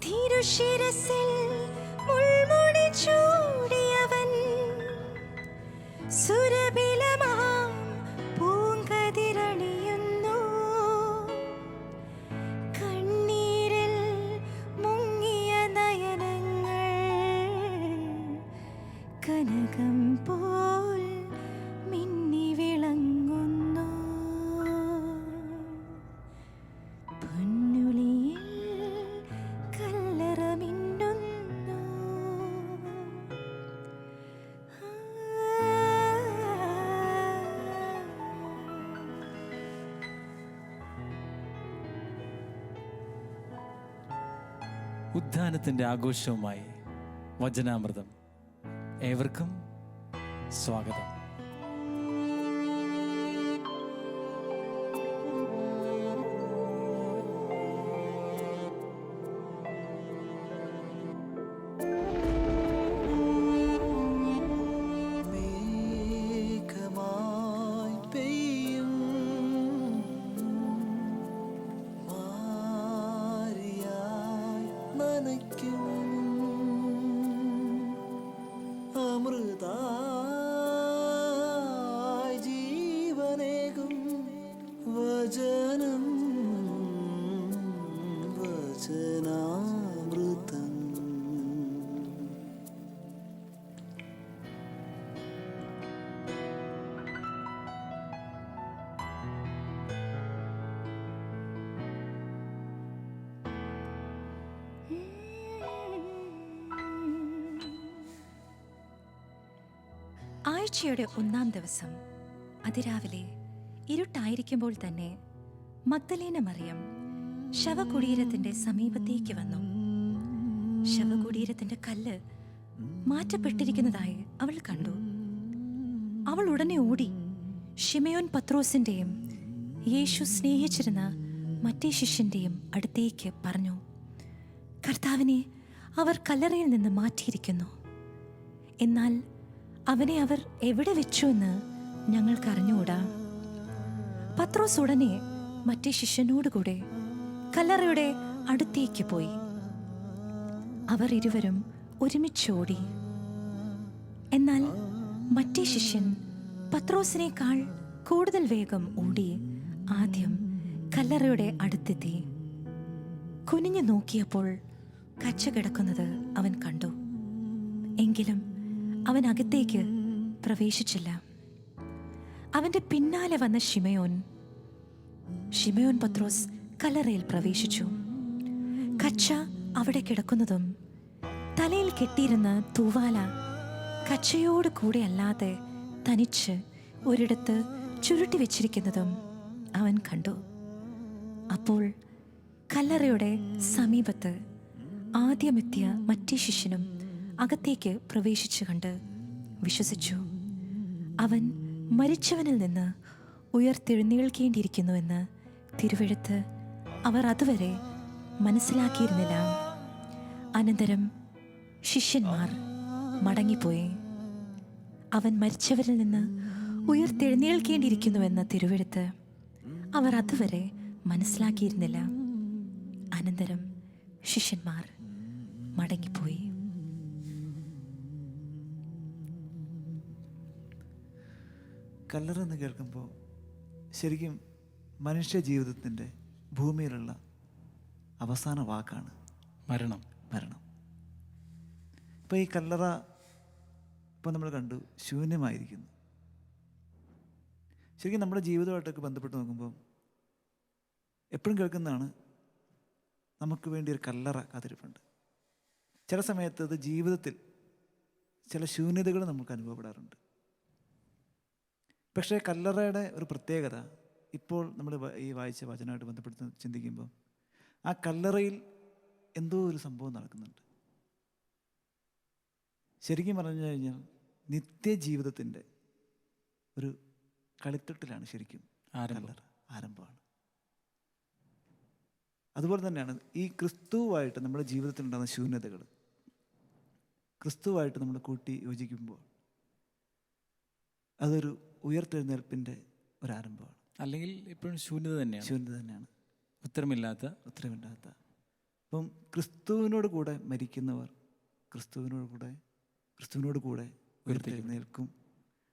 തിരുശിരസിൽ മുൾമുടി ചൂടിയവൻ സുരഭിലമാം പൂങ്കതിരണിയുന്നു. കണ്ണീരിൽ മുങ്ങിയ നയനങ്ങൾ കനകം പോൽ മിന്നി വിളങ്ങുന്നു. പൊന്നുളിയിൽ കല്ലറ മിന്നുന്നു. ഉദ്ധാനത്തിൻ്റെ ആഘോഷവുമായി വചനാമൃതം. ഏവർക്കും സ്വാഗതം. മേഘമായി പെയ്യും മാരിയായി നനയ്ക്കും അമൃതായി ജീവനേകും വചനം വചനാമൃതം. ആഴ്ചയുടെ 1-ാം ദിവസം അതിരാവിലെ ഇരുട്ടായിരിക്കുമ്പോൾ തന്നെ മഗ്ദലേന മറിയം ശവകുടീരത്തിന്റെ സമീപത്തേക്ക് വന്നു. ശവകുടീരത്തിന്റെ കല്ല് മാറ്റപ്പെട്ടിരിക്കുന്നതായി അവൾ കണ്ടു. അവൾ ഉടനെ ഓടി ശിമയോൻ പത്രോസിന്റെയും യേശു സ്നേഹിച്ചിരുന്ന മറ്റേ ശിഷ്യന്റെയും അടുത്തേക്ക് പറഞ്ഞു, കർത്താവിനെ അവർ കല്ലറയിൽ നിന്ന് മാറ്റിയിരിക്കുന്നു. എന്നാൽ അവനെ അവർ എവിടെ വെച്ചു എന്ന് ഞങ്ങൾക്ക് അറിഞ്ഞുകൂടാ. പത്രോസ് ഉടനെ മറ്റേ ശിഷ്യനോടുകൂടെ കല്ലറയുടെ അടുത്തേക്ക് പോയി. അവർ ഇരുവരും ഒരുമിച്ചോടി. എന്നാൽ മറ്റേ ശിഷ്യൻ പത്രോസിനേക്കാൾ കൂടുതൽ വേഗം ഓടി ആദ്യം കല്ലറയുടെ അടുത്തെത്തി. കുനിഞ്ഞു നോക്കിയപ്പോൾ കച്ച കിടക്കുന്നത് അവൻ കണ്ടു. എങ്കിലും അവൻ അകത്തേക്ക് പ്രവേശിച്ചില്ല. അവന്റെ പിന്നാലെ വന്ന ശിമയോൻ പത്രോസ് കല്ലറയിൽ പ്രവേശിച്ചു. കച്ച അവിടെ കിടക്കുന്നതും തലയിൽ കെട്ടിയിരുന്ന തൂവാല കച്ചയോട് കൂടെ അല്ലാതെ തനിച്ച് ഒരിടത്ത് ചുരുട്ടി വെച്ചിരിക്കുന്നതും അവൻ കണ്ടു. അപ്പോൾ കല്ലറയുടെ സമീപത്ത് ആദ്യമെത്തിയ മറ്റേ ശിഷ്യനും അകത്തേക്ക് പ്രവേശിച്ചു കണ്ട് വിശ്വസിച്ചു. അവൻ മരിച്ചവനിൽ നിന്ന് ഉയർത്തെഴുന്നേൽക്കേണ്ടിയിരിക്കുന്നുവെന്ന് തിരുവെഴുത്ത് അവർ അതുവരെ മനസ്സിലാക്കിയിരുന്നില്ല. അനന്തരം ശിഷ്യന്മാർ മടങ്ങിപ്പോയി. അവൻ മരിച്ചവരിൽ നിന്ന് ഉയർത്തെഴുന്നേൽക്കേണ്ടിയിരിക്കുന്നുവെന്ന തിരുവെഴുത്ത് അവർ അതുവരെ മനസ്സിലാക്കിയിരുന്നില്ല. അനന്തരം ശിഷ്യന്മാർ മടങ്ങിപ്പോയി. കല്ലറ എന്ന് കേൾക്കുമ്പോൾ ശരിക്കും മനുഷ്യ ജീവിതത്തിൻ്റെ ഭൂമിയിലുള്ള അവസാന വാക്കാണ് മരണം. ഇപ്പോൾ ഈ കല്ലറ ഇപ്പോൾ നമ്മൾ കണ്ടു ശൂന്യമായിരിക്കുന്നു. ശരിക്കും നമ്മുടെ ജീവിതമായിട്ടൊക്കെ ബന്ധപ്പെട്ട് നോക്കുമ്പോൾ എപ്പോഴും കേൾക്കുന്നതാണ് നമുക്ക് വേണ്ടി ഒരു കല്ലറ കാത്തിരിപ്പുണ്ട്. ചില സമയത്ത് അത് ജീവിതത്തിൽ ചില ശൂന്യതകൾ നമുക്ക് അനുഭവപ്പെടാറുണ്ട്. പക്ഷേ കല്ലറയുടെ ഒരു പ്രത്യേകത ഇപ്പോൾ നമ്മൾ ഈ വായിച്ച വചനമായിട്ട് ബന്ധപ്പെടുത്തി ചിന്തിക്കുമ്പോൾ ആ കല്ലറയിൽ എന്തോ ഒരു സംഭവം നടക്കുന്നുണ്ട്. ശരിക്കും പറഞ്ഞു കഴിഞ്ഞാൽ നിത്യജീവിതത്തിൻ്റെ ഒരു കളിത്തട്ടിലാണ് ശരിക്കും കല്ലറ ആരംഭമാണ്. അതുപോലെ തന്നെയാണ് ഈ ക്രിസ്തുവായിട്ട് നമ്മുടെ ജീവിതത്തിൽ ഉണ്ടാകുന്ന ശൂന്യതകൾ ക്രിസ്തുവായിട്ട് നമ്മൾ കൂട്ടി യോജിക്കുമ്പോൾ അതൊരു ഉയർത്തെഴുന്നേൽപ്പിൻ്റെ ഒരാരംഭമാണ്. അല്ലെങ്കിൽ ഇപ്പോഴും ശൂന്യത തന്നെയാണ്. ഉത്തരമില്ലാത്ത. അപ്പം ക്രിസ്തുവിനോട് കൂടെ മരിക്കുന്നവർ ക്രിസ്തുവിനോട് കൂടെ ഉയർത്തെഴുന്നേൽക്കും.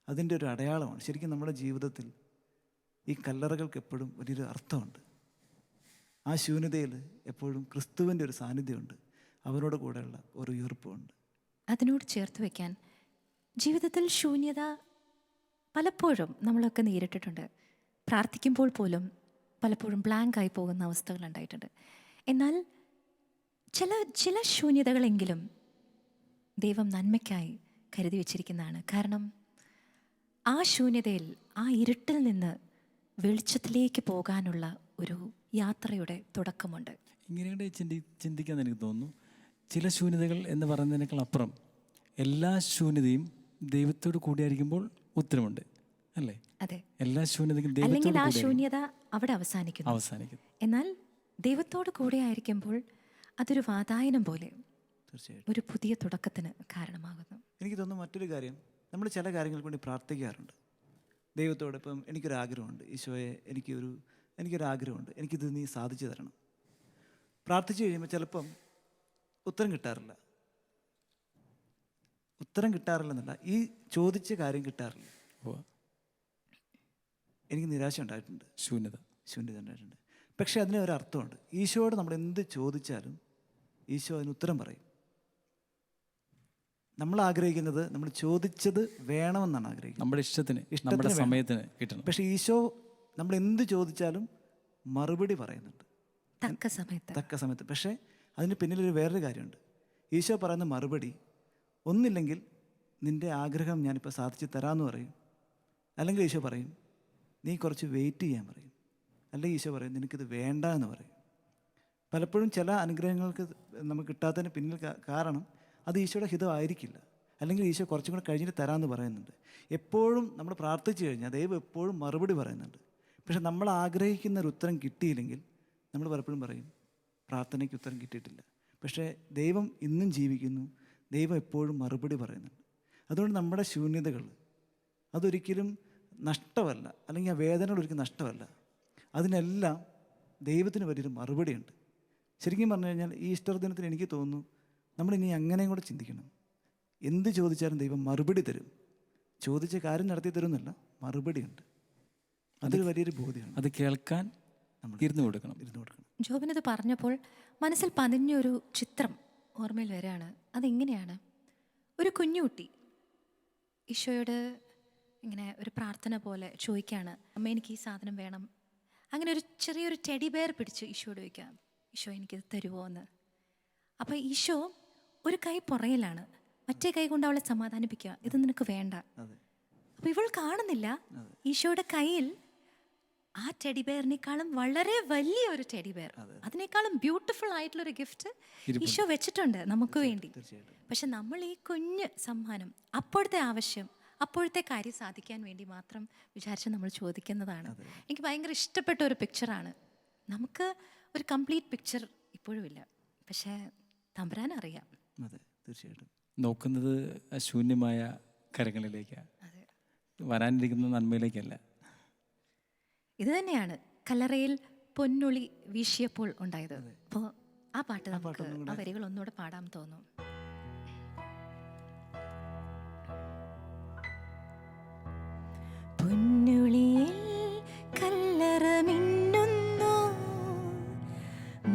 അതിൻ്റെ ഒരു അടയാളമാണ്. ശരിക്കും നമ്മുടെ ജീവിതത്തിൽ ഈ കല്ലറകൾക്ക് എപ്പോഴും വലിയൊരു അർത്ഥമുണ്ട്. ആ ശൂന്യതയിൽ എപ്പോഴും ക്രിസ്തുവിൻ്റെ ഒരു സാന്നിധ്യമുണ്ട്, അവനോട് കൂടെയുള്ള ഒരു ഉയർപ്പുണ്ട്. അതിനോട് ചേർത്ത് വയ്ക്കാൻ, ജീവിതത്തിൽ ശൂന്യത പലപ്പോഴും നമ്മളൊക്കെ നേരിട്ടിട്ടുണ്ട്. പ്രാർത്ഥിക്കുമ്പോൾ പോലും പലപ്പോഴും ബ്ലാങ്കായി പോകുന്ന അവസ്ഥകൾ ഉണ്ടായിട്ടുണ്ട്. എന്നാൽ ചില ശൂന്യതകളെങ്കിലും ദൈവം നന്മയ്ക്കായി കരുതി വച്ചിരിക്കുന്നതാണ്. കാരണം ആ ശൂന്യതയിൽ, ആ ഇരുട്ടിൽ നിന്ന് വെളിച്ചത്തിലേക്ക് പോകാനുള്ള ഒരു യാത്രയുടെ തുടക്കമുണ്ട്. ഇങ്ങനെയുടെ ചിന്തിക്കാൻ എനിക്ക് തോന്നുന്നു, ചില ശൂന്യതകൾ എന്ന് പറയുന്നതിനേക്കാൾ അപ്പുറം എല്ലാ ശൂന്യതയും ദൈവത്തോട് കൂടിയായിരിക്കുമ്പോൾ ഉത്തരമുണ്ട്, അല്ലേ? അതെ. എല്ലാ ശൂന്യതയും അല്ലെങ്കിൽ ആ ശൂന്യത അവിടെ അവസാനിക്കുന്നു. എന്നാൽ ദൈവത്തോട് കൂടെ ആയിരിക്കുമ്പോൾ അതൊരു വാതായനം പോലെ തീർച്ചയായിട്ടും ഒരു പുതിയ തുടക്കത്തിന് കാരണമാകുന്നു. എനിക്ക് തോന്നുന്നു മറ്റൊരു കാര്യം, നമ്മൾ ചില കാര്യങ്ങൾക്ക് വേണ്ടി പ്രാർത്ഥിക്കാറുണ്ട് ദൈവത്തോട്. ഇപ്പം എനിക്കൊരാഗ്രഹമുണ്ട്, ഈശോയെ എനിക്കൊരാഗ്രഹമുണ്ട്, എനിക്കിത് നീ സാധിച്ചു തരണം. പ്രാർത്ഥിച്ചു കഴിയുമ്പോൾ ചിലപ്പം ഉത്തരം കിട്ടാറില്ലെന്നല്ല, ഈ ചോദിച്ച കാര്യം കിട്ടാറില്ല. എനിക്ക് നിരാശ ഉണ്ടായിട്ടുണ്ട്, ശൂന്യത ഉണ്ടായിട്ടുണ്ട്. പക്ഷേ അതിന് ഒരു അർത്ഥമുണ്ട്. ഈശോയോട് നമ്മൾ എന്ത് ചോദിച്ചാലും ഈശോ അതിന് ഉത്തരം പറയും. നമ്മൾ ആഗ്രഹിക്കുന്നത്, നമ്മൾ ചോദിച്ചത് വേണമെന്നാണ് ആഗ്രഹിക്കുന്നത്, നമ്മുടെ ഇഷ്ടത്തിന് സമയത്തിന് കിട്ടണം. പക്ഷേ ഈശോ നമ്മൾ എന്ത് ചോദിച്ചാലും മറുപടി പറയുന്നുണ്ട് തക്ക സമയത്ത്. പക്ഷേ അതിന് പിന്നിലൊരു വേറൊരു കാര്യമുണ്ട്. ഈശോ പറയുന്ന മറുപടി ഒന്നില്ലെങ്കിൽ നിൻ്റെ ആഗ്രഹം ഞാനിപ്പോൾ സാധിച്ചു തരാമെന്ന് പറയും, അല്ലെങ്കിൽ ഈശോ പറയും നീ കുറച്ച് വെയിറ്റ് ചെയ്യാൻ പറയും, അല്ലെങ്കിൽ ഈശോ പറയും നിനക്കിത് വേണ്ട എന്ന് പറയും. പലപ്പോഴും ചില അനുഗ്രഹങ്ങൾക്ക് നമുക്ക് കിട്ടാത്തതിന് പിന്നിൽ കാരണം അത് ഈശോയുടെ ഹിതമായിരിക്കില്ല, അല്ലെങ്കിൽ ഈശോ കുറച്ചും കൂടെ കഴിഞ്ഞിട്ട് തരാമെന്ന് പറയുന്നുണ്ട്. എപ്പോഴും നമ്മൾ പ്രാർത്ഥിച്ചു കഴിഞ്ഞാൽ ദൈവം എപ്പോഴും മറുപടി പറയുന്നുണ്ട്. പക്ഷെ നമ്മൾ ആഗ്രഹിക്കുന്ന ഒരു ഉത്തരം കിട്ടിയില്ലെങ്കിൽ നമ്മൾ പലപ്പോഴും പറയും പ്രാർത്ഥനയ്ക്ക് ഉത്തരം കിട്ടിയിട്ടില്ല. പക്ഷേ ദൈവം ഇന്നും ജീവിക്കുന്നു, ദൈവം എപ്പോഴും മറുപടി പറയുന്നുണ്ട്. അതുകൊണ്ട് നമ്മുടെ ശൂന്യതകൾ അതൊരിക്കലും നഷ്ടമല്ല, അല്ലെങ്കിൽ ആ വേദനകൾ ഒരിക്കലും നഷ്ടമല്ല. അതിനെല്ലാം ദൈവത്തിന് വലിയൊരു മറുപടിയുണ്ട്. ശരിക്കും പറഞ്ഞു കഴിഞ്ഞാൽ ഈ ഈസ്റ്റർ ദിനത്തിന് എനിക്ക് തോന്നുന്നു നമ്മളിനി അങ്ങനെയും കൂടെ ചിന്തിക്കണം. എന്ത് ചോദിച്ചാലും ദൈവം മറുപടി തരും. ചോദിച്ച കാര്യം നടത്തി തരുമെന്നല്ല, മറുപടിയുണ്ട്. അതൊരു വലിയൊരു ബോധ്യമാണ്. അത് കേൾക്കാൻ നമ്മൾ ഇരുന്ന് കൊടുക്കണം. ജോബിനത് പറഞ്ഞപ്പോൾ മനസ്സിൽ പതിഞ്ഞൊരു ചിത്രം ഓർമ്മയിൽ വരികയാണ്. അതെങ്ങനെയാണ്, ഒരു കുഞ്ഞുകുട്ടി ഈശോയോട് ഇങ്ങനെ ഒരു പ്രാർത്ഥന പോലെ ചോദിക്കുകയാണ്, അമ്മ എനിക്ക് ഈ സാധനം വേണം. അങ്ങനെ ഒരു ചെറിയൊരു ടെഡി ബെയർ പിടിച്ച് ഈശോയോട് ചോദിക്കാം, ഈശോ എനിക്കിത് തരുമോ എന്ന്. അപ്പോൾ ഈശോ ഒരു കൈ പുറയിലാണ്, മറ്റേ കൈ കൊണ്ട് അവളെ സമാധാനിപ്പിക്കുക, ഇത് നിനക്ക് വേണ്ട. അപ്പോൾ ഇവൾ കാണുന്നില്ല ഈശോയുടെ കയ്യിൽ ആ ടെഡി ബെയറിനേക്കാളും വളരെ വലിയ ഒരു ടെഡി ബെയർ, അതിനേക്കാളും ബ്യൂട്ടിഫുൾ ആയിട്ടുള്ളൊരു ഗിഫ്റ്റ് ഈശോ വെച്ചിട്ടുണ്ട് നമുക്ക് വേണ്ടി. പക്ഷെ നമ്മൾ ഈ കുഞ്ഞ് സമ്മാനം, അപ്പോഴത്തെ ആവശ്യം, അപ്പോഴത്തെ കാര്യം സാധിക്കാൻ വേണ്ടി മാത്രം വിചാരിച്ച് നമ്മൾ ചോദിക്കുന്നതാണ്. എനിക്ക് ഭയങ്കര ഇഷ്ടപ്പെട്ട ഒരു പിക്ചറാണ്. നമുക്ക് ഒരു കംപ്ലീറ്റ് പിക്ചർ ഇപ്പോഴും ഇല്ല, പക്ഷേ തമ്പുരാൻ അറിയാം. അതെ, തീർച്ചയായിട്ടും. നോക്കുന്നത് ശൂന്യമായ കരങ്ങളിലേക്കാണ്, വരാനിരിക്കുന്ന നന്മയിലേക്കല്ല. ഇത് തന്നെയാണ് കല്ലറയിൽ പൊന്നൊളി വീശിയപ്പോൾ ഉണ്ടായത്. അപ്പോൾ ആ പാട്ട് നമുക്ക് ആ വരികൾ ഒന്നുകൂടെ പാടാൻ തോന്നും. പൊന്നൊളിയിൽ കല്ലറ മിന്നുന്നു,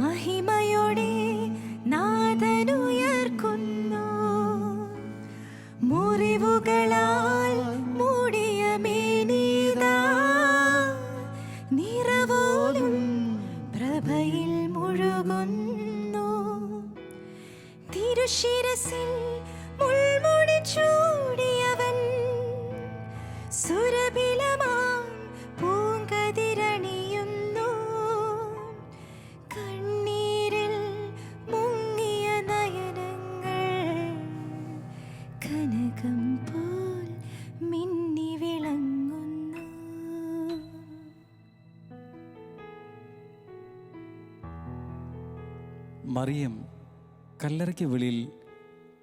മഹിമയോടെ നാഥനുയർക്കുന്നു, മുറിവുകളാൽ മൂടിയ മേനീതാ നിറവോലും പ്രഭയിൽ മുഴുകുന്നു, തിരുശിരസിൽ മുൾമുടി ചൂടിയവൻ സുരഭിലമാം പൂങ്കതിരണിയുന്നു, കണ്ണീരിൽ മുങ്ങിയ നയനങ്ങൾ കനകം പോൽ മിന്നി വിളങ്ങുന്നു. മറിയം കല്ലറയ്ക്ക് വെളിയിൽ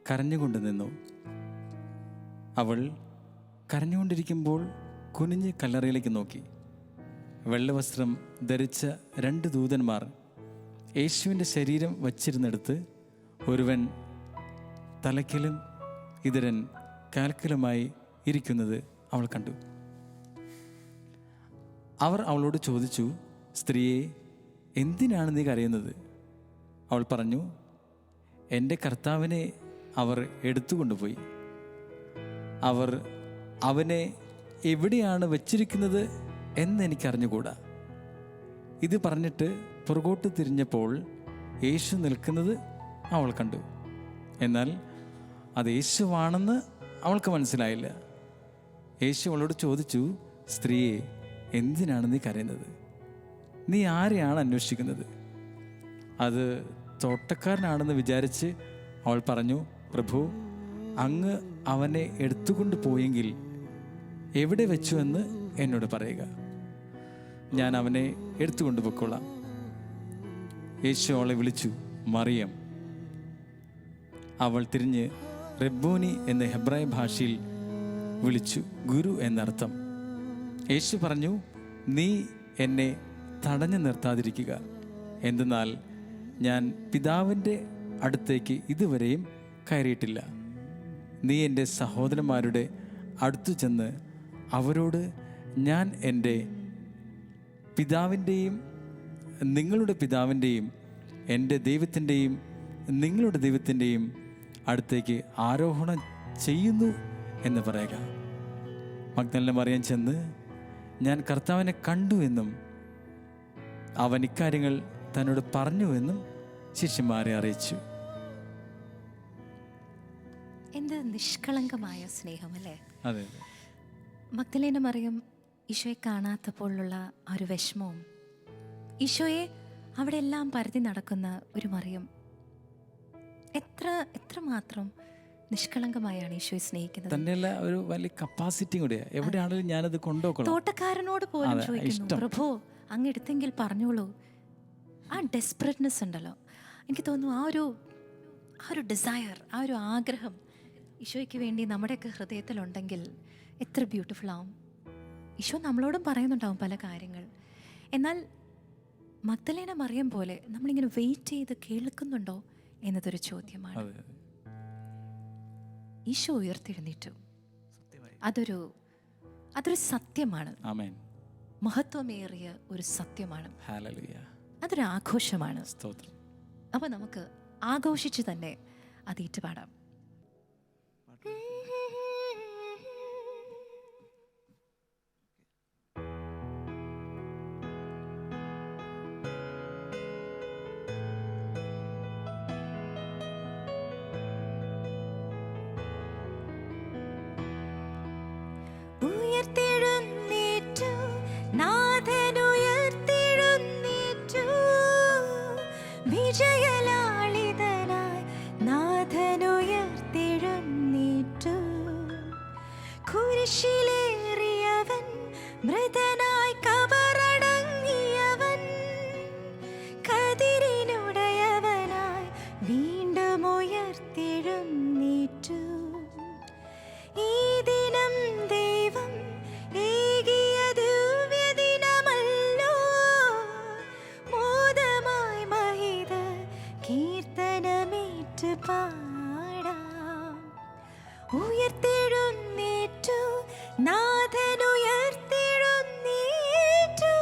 കരഞ്ഞുകൊണ്ട് നിന്നു. അവൾ കരഞ്ഞുകൊണ്ടിരിക്കുമ്പോൾ കുനിഞ്ഞ് കല്ലറയിലേക്ക് നോക്കി. വെള്ളവസ്ത്രം ധരിച്ച 2 ദൂതന്മാർ യേശുവിൻ്റെ ശരീരം വച്ചിരുന്നിടത്ത് ഒരുവൻ തലയ്ക്കലും ഇതരൻ കാൽക്കലുമായി ഇരിക്കുന്നത് അവൾ കണ്ടു. അവർ അവളോട് ചോദിച്ചു, സ്ത്രീയെ, എന്തിനാണ് നീ കരയുന്നത്? അവൾ പറഞ്ഞു, എൻ്റെ കർത്താവിനെ അവർ എടുത്തുകൊണ്ടുപോയി. അവർ അവനെ എവിടെയാണ് വച്ചിരിക്കുന്നത് എന്നെനിക്കറിഞ്ഞുകൂടാ. ഇത് പറഞ്ഞിട്ട് പുറകോട്ട് തിരിഞ്ഞപ്പോൾ യേശു നിൽക്കുന്നത് അവൾ കണ്ടു. എന്നാൽ അത് യേശുവാണെന്ന് അവൾക്ക് മനസ്സിലായില്ല. യേശു അവളോട് ചോദിച്ചു, സ്ത്രീയെ, എന്തിനാണ് നീ കരയുന്നത്? നീ ആരെയാണ് അന്വേഷിക്കുന്നത്? അത് തോട്ടക്കാരനാണെന്ന് വിചാരിച്ച് അവൾ പറഞ്ഞു, പ്രഭു, അങ്ങ് അവനെ എടുത്തുകൊണ്ട് പോയെങ്കിൽ എവിടെ വെച്ചു എന്ന് എന്നോട് പറയുക, ഞാൻ അവനെ എടുത്തുകൊണ്ട് പൊക്കോളാം. യേശു അവളെ വിളിച്ചു, മറിയം. അവൾ തിരിഞ്ഞ് റബ്ബൂനി എന്ന ഹെബ്രായ ഭാഷയിൽ വിളിച്ചു, ഗുരു എന്നർത്ഥം. യേശു പറഞ്ഞു, നീ എന്നെ തടഞ്ഞു നിർത്താതിരിക്കുക, എന്തെന്നാൽ ഞാൻ പിതാവിൻ്റെ അടുത്തേക്ക് ഇതുവരെയും കയറിയിട്ടില്ല. നീ എൻ്റെ സഹോദരന്മാരുടെ അടുത്തു ചെന്ന് അവരോട്, ഞാൻ എൻ്റെ പിതാവിൻ്റെയും നിങ്ങളുടെ പിതാവിൻ്റെയും എൻ്റെ ദൈവത്തിൻ്റെയും നിങ്ങളുടെ ദൈവത്തിൻ്റെയും അടുത്തേക്ക് ആരോഹണം ചെയ്യുന്നു എന്ന് പറയുക. മഗ്ദലന മറിയം ചെന്ന്, ഞാൻ കർത്താവിനെ കണ്ടു എന്നും അവൻ ഇക്കാര്യങ്ങൾ തന്നോട് പറഞ്ഞു എന്നും ശിഷ്യന്മാരെ അറിയിച്ചു. എന്ത് നിഷ്കളങ്കമായ സ്നേഹം അല്ലേ? അതെ. മഗ്ദലേന മറിയം ഈശോയെ കാണാത്തപ്പോഴുള്ള ആ ഒരു വിഷമവും, ഈശോയെ അവിടെ എല്ലാം പരതി നടക്കുന്ന ഒരു മറിയം, എത്രമാത്രം നിഷ്കളങ്കമായാണ് ഈശോയെ സ്നേഹിക്കുന്നത്. തന്നെയല്ല, ഒരു വലിയ കപ്പാസിറ്റി കൂടെയാ. എവിടെയാണെങ്കിലും ഞാനത് കൊണ്ടുപോകണം. തോട്ടക്കാരനോട് പോലും ചോദിക്കുന്നു, പ്രഭു അങ്ങ് എടുത്തെങ്കിൽ പറഞ്ഞോളൂ. ആ ഡെസ്പറേറ്റ്നെസ് ഉണ്ടല്ലോ, എനിക്ക് തോന്നുന്നു ആ ഒരു ഡിസയർ, ആ ഒരു ആഗ്രഹം ഈശോയ്ക്ക് വേണ്ടി നമ്മുടെയൊക്കെ ഹൃദയത്തിലുണ്ടെങ്കിൽ എത്ര ബ്യൂട്ടിഫുൾ ആവും. ഈശോ നമ്മളോടും പറയുന്നുണ്ടാവും പല കാര്യങ്ങൾ. എന്നാൽ മഗ്ദലേന മറിയം പോലെ നമ്മളിങ്ങനെ വെയിറ്റ് ചെയ്ത് കേൾക്കുന്നുണ്ടോ എന്നതൊരു ചോദ്യമാണ്. ഈശോ ഉയർത്തെഴുന്നേറ്റു, അതൊരു സത്യമാണ്. ആമേൻ. മഹത്വമേറിയ ഒരു സത്യമാണ്. ഹല്ലേലൂയ. അതൊരു ആഘോഷമാണ്. സ്തോത്രം. അപ്പോൾ നമുക്ക് ആഘോഷിച്ച് തന്നെ അത് ഏറ്റുപാടാം. ഉയർത്തെഴുന്നേറ്റു, നാഥനുയർത്തെഴുന്നേറ്റു, വിജയലാളിതനായി നാഥനുയർത്തെഴുന്നേറ്റു. കുരിശിലേറിയവൻ, മൃതനായി കബറടങ്ങിയവൻ, കതിരിനുടയവനായി വീണ്ടും ഉയർത്തെഴുന്നേറ്റു. ഈ ദിനം ദൈവം ഏകിയ ദിവ്യദിനമല്ലോ, മോദമായി മഹിത കീർത്തനമേറ്റ് പാടാം. ഉയർത്തെഴുന്നേറ്റു, നാഥനുയർത്തെഴുന്നേറ്റു,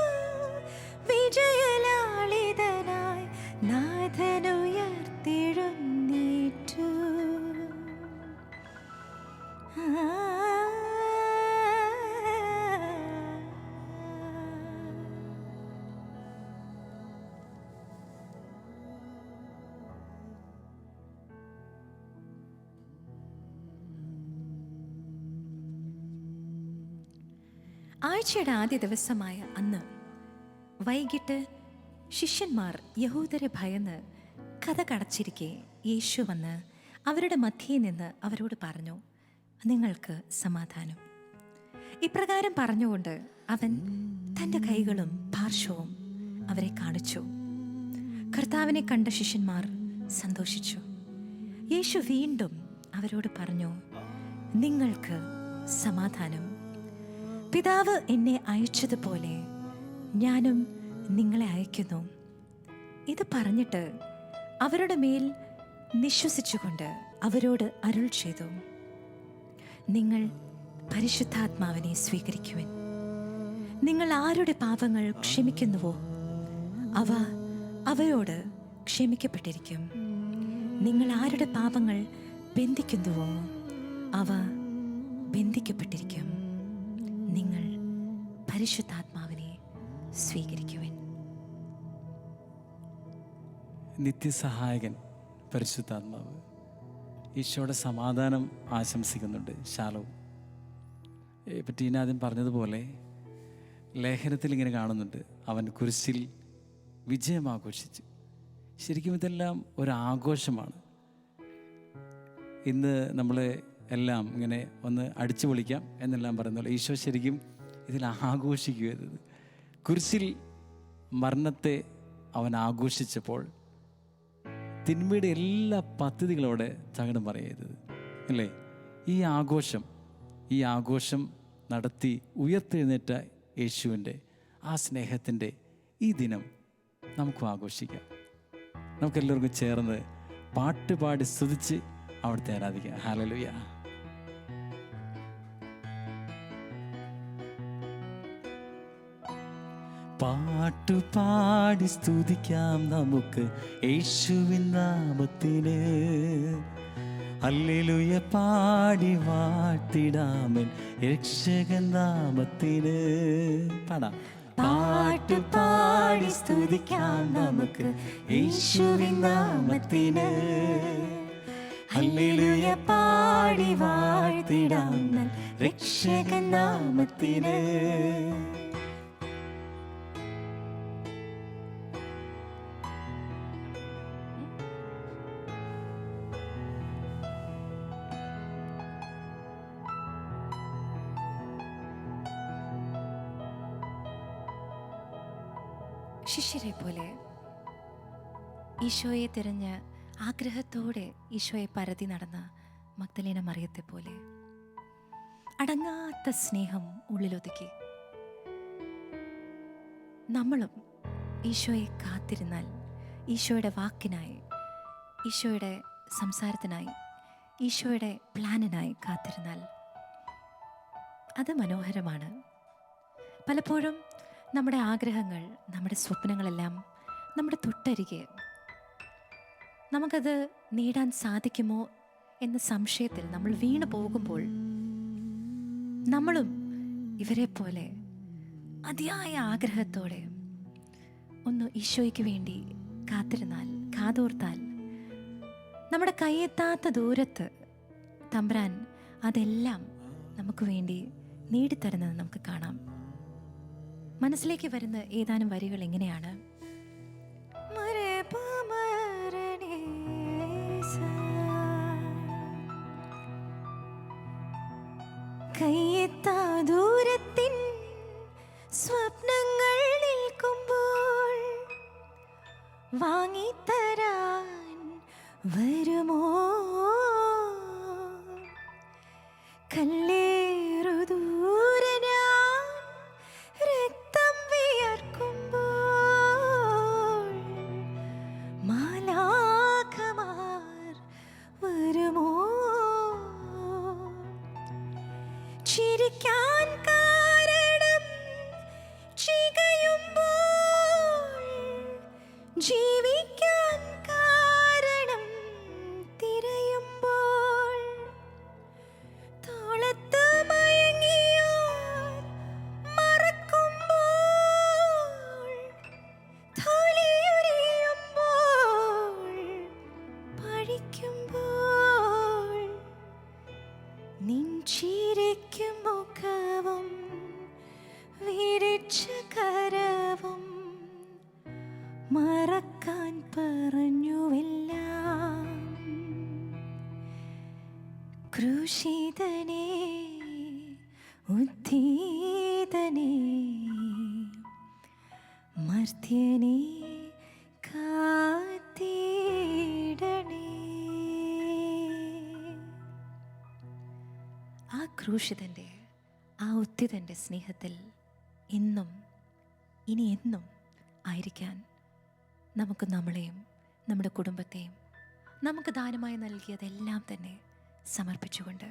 വിജയലാളിതനായി നാഥനുയർത്തെഴുന്നേറ്റു. ആഴ്ചയുടെ ആദ്യ ദിവസമായ അന്ന് വൈകിട്ട് ശിഷ്യന്മാർ യഹൂദരെ ഭയന്ന് കഥ കടച്ചിരിക്കെ യേശു വന്ന് അവരുടെ മധ്യേ നിന്ന് അവരോട് പറഞ്ഞു, നിങ്ങൾക്ക് സമാധാനം. ഇപ്രകാരം പറഞ്ഞുകൊണ്ട് അവൻ തൻ്റെ കൈകളും പാർശ്വവും അവരെ കാണിച്ചു. കർത്താവിനെ കണ്ട ശിഷ്യന്മാർ സന്തോഷിച്ചു. യേശു വീണ്ടും അവരോട് പറഞ്ഞു, നിങ്ങൾക്ക് സമാധാനം. പിതാവ് എന്നെ അയച്ചതുപോലെ ഞാനും നിങ്ങളെ അയക്കുന്നു. ഇത് പറഞ്ഞിട്ട് അവരുടെ മേൽ നിശ്വസിച്ചുകൊണ്ട് അവരോട് അരുൾ ചെയ്തു, നിങ്ങൾ പരിശുദ്ധാത്മാവിനെ സ്വീകരിക്കുവിൻ. നിങ്ങൾ ആരുടെ പാപങ്ങൾ ക്ഷമിക്കുന്നുവോ അവ അവരോട് ക്ഷമിക്കപ്പെട്ടിരിക്കും. നിങ്ങൾ ആരുടെ പാപങ്ങൾ ബന്ധിക്കുന്നുവോ അവ ബന്ധിക്കപ്പെട്ടിരിക്കും. നിങ്ങൾ പരിശുദ്ധാത്മാവിനെ സ്വീകരിക്കുവിൻ. നിത്യസഹായകൻ പരിശുദ്ധാത്മാവ് ഈശോയുടെ സമാധാനം ആശംസിക്കുന്നുണ്ട്. ശാലവും ഇപ്പം ടീന ആദ്യം പറഞ്ഞതുപോലെ ലേഖനത്തിൽ ഇങ്ങനെ കാണുന്നുണ്ട്, അവൻ കുരിശിൽ വിജയം ആഘോഷിച്ചു. ശരിക്കും ഇതെല്ലാം ഒരാഘോഷമാണ്. ഇന്ന് നമ്മൾ എല്ലാം ഇങ്ങനെ ഒന്ന് അടിച്ചു പൊളിക്കാം എന്നെല്ലാം പറയുന്നത് ഈശോ ശരിക്കും ഇതിൽ ആഘോഷിക്കുക. കുരിശിൽ മരണത്തെ അവൻ ആഘോഷിച്ചപ്പോൾ തിന്മയുടെ എല്ലാ പദ്ധതികളോടെ തകിടം പറയരുത് അല്ലേ? ഈ ആഘോഷം നടത്തി ഉയർത്തെഴുന്നേറ്റ യേശുവിൻ്റെ ആ സ്നേഹത്തിൻ്റെ ഈ ദിനം നമുക്കും ആഘോഷിക്കാം. നമുക്കെല്ലാവർക്കും ചേർന്ന് പാട്ട് പാടി സ്തുതിച്ച് അവിടുത്തെ ആരാധിക്കാം. ഹല്ലേലൂയ. പാട്ടുപാടി സ്തുതിക്കാം നമുക്ക് യേശുവിൻ നാമത്തിന്. ഹല്ലേലൂയ പാടി വാഴ്ത്തിടാമൻ രക്ഷകൻ നാമത്തിന്. പാടാം. പാട്ടുപാടി സ്തുതിക്കാം നമുക്ക് യേശുവിൻ നാമത്തിന്. ഹല്ലേലൂയ പാടി വാഴ്ത്തിടാമൻ രക്ഷകൻ നാമത്തിന്. ശിഷ്യരെ പോലെ ഈശോയെ തിരഞ്ഞ് ആഗ്രഹത്തോടെ ഈശോയെ പരതി നടന്ന മഗ്ദലേന മറിയത്തെ പോലെ അടങ്ങാത്ത സ്നേഹം ഉള്ളിലൊതുക്കി നമ്മളും ഈശോയെ കാത്തിരുന്നാൽ, ഈശോയുടെ വാക്കിനായി, ഈശോയുടെ സംസാരത്തിനായി, ഈശോയുടെ പ്ലാനിനായി കാത്തിരുന്നാൽ അത് മനോഹരമാണ്. പലപ്പോഴും നമ്മുടെ ആഗ്രഹങ്ങൾ, നമ്മുടെ സ്വപ്നങ്ങളെല്ലാം നമ്മുടെ തൊട്ടരികെ, നമുക്കത് നേടാൻ സാധിക്കുമോ എന്ന സംശയത്തിൽ നമ്മൾ വീണു പോകുമ്പോൾ നമ്മളും ഇവരെ പോലെ അതിയായ ആഗ്രഹത്തോടെ ഒന്ന് ഈശോയ്ക്ക് വേണ്ടി കാത്തിരുന്നാൽ, കാതോർത്താൽ, നമ്മുടെ കയ്യെത്താത്ത ദൂരത്ത് തമ്പുരാൻ അതെല്ലാം നമുക്ക് വേണ്ടി നേടിത്തരുന്നത് നമുക്ക് കാണാം. മനസ്സിലേക്ക് വരുന്ന ഏതാനും വരികൾ എങ്ങനെയാണ്? കയ്യെത്താ ദൂരത്തിൻ സ്വപ്നങ്ങൾ നിൽക്കുമ്പോൾ വാങ്ങിത്തരാൻ വരുമോ? കല്ലേറു ദൂരെ ഞാൻ രക്തം വിയർക്കുമ്പോൾ മാലാഖമാർ വരുമോ? ചിരിക്കാൻ കാരണം ചികയുമ്പോൾ, ജീവിക്കാൻ കാരണം തിരയുമ്പോൾ, തോളത്ത് മയങ്ങിയാൽ മറക്കുമ്പോൾ, തൊലിയുരിയുമ്പോൾ, പഴിക്കുമ്പോൾ, നിൻ ചിരിക്കും മുഖവും വിരിച്ച കരവും മറക്കാൻ പറഞ്ഞുവെല്ലാം. ക്രൂശിതനേ ഉദ്ധിതനേ മർത്യനേ കാത്തിടണേ. ആ ക്രൂശിതൻ്റെ, ആ ഉദ്ധിതൻ്റെ സ്നേഹത്തിൽ ഇന്നും ഇനി എന്നും ആയിരിക്കാൻ നമുക്ക് നമ്മളെയും നമ്മുടെ കുടുംബത്തെയും നമുക്ക് ദാനമായി നൽകിയതെല്ലാം തന്നെ സമർപ്പിച്ചുകൊണ്ട്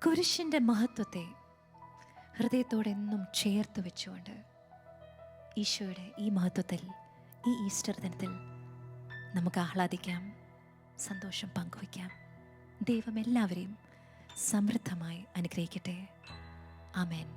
കുരിശിൻ്റെ മഹത്വത്തെ ഹൃദയത്തോടെന്നും ചേർത്ത് വെച്ചുകൊണ്ട് ഈശോയുടെ ഈ മഹത്വത്തിൽ ഈ ഈസ്റ്റർ ദിനത്തിൽ നമുക്ക് ആഹ്ലാദിക്കാം, സന്തോഷം പങ്കുവയ്ക്കാം. ദൈവം എല്ലാവരെയും സമൃദ്ധമായി അനുഗ്രഹിക്കട്ടെ. ആമേൻ.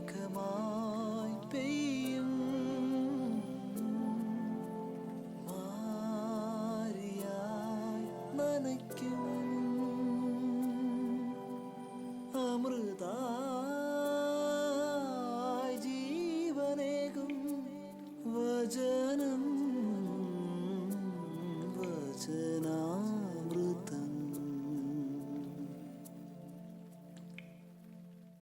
മേഘമായി പെയ്യും മാരിയായി നനയ്ക്കും